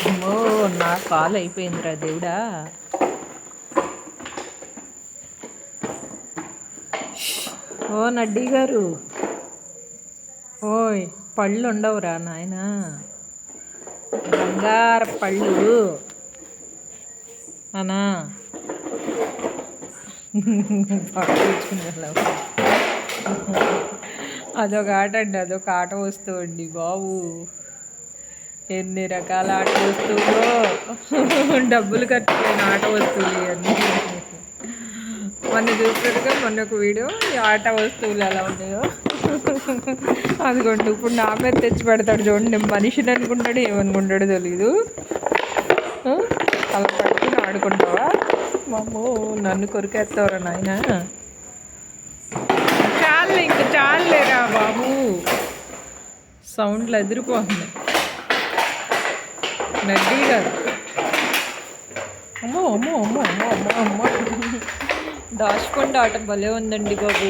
అమ్మో! నా కాలు అయిపోయిందిరా దేవుడా! ఓ నడ్డి గారు, ఓయ్ పళ్ళు ఉండవురా నాయనా, బంగారు పళ్ళు అనా పట్టుకుంటున్నావు. అదొక ఆట అండి, అదొక ఆట వస్తువు అండి బాబు. ఎన్ని రకాల ఆట వస్తువులో డబ్బులు ఖర్చు అయిన ఆట వస్తువులు ఇవన్నీ. మొన్న చూసారుగా మొన్న ఒక వీడియో, ఈ ఆట వస్తువులు ఎలా ఉన్నాయో. అదిగోండి ఇప్పుడు నా మీద తెచ్చి పెడతాడు చూడండి. మనిషిని అనుకుంటాడు ఏమనుకుంటాడో తెలీదు. అలా పట్టుకుని ఆడుకుంటావా? మామో నన్ను కొరికేస్తావురా నాయన. చాలే ఇంక చాలేరా బాబు, సౌండ్లు ఎదిరిపోతుంది. నడ్డీ గారు, అమ్మో అమ్మో అమ్మో అమ్మో అమ్మో అమ్మో, దాచుకోండి ఆట భలే ఉందండి బాబు.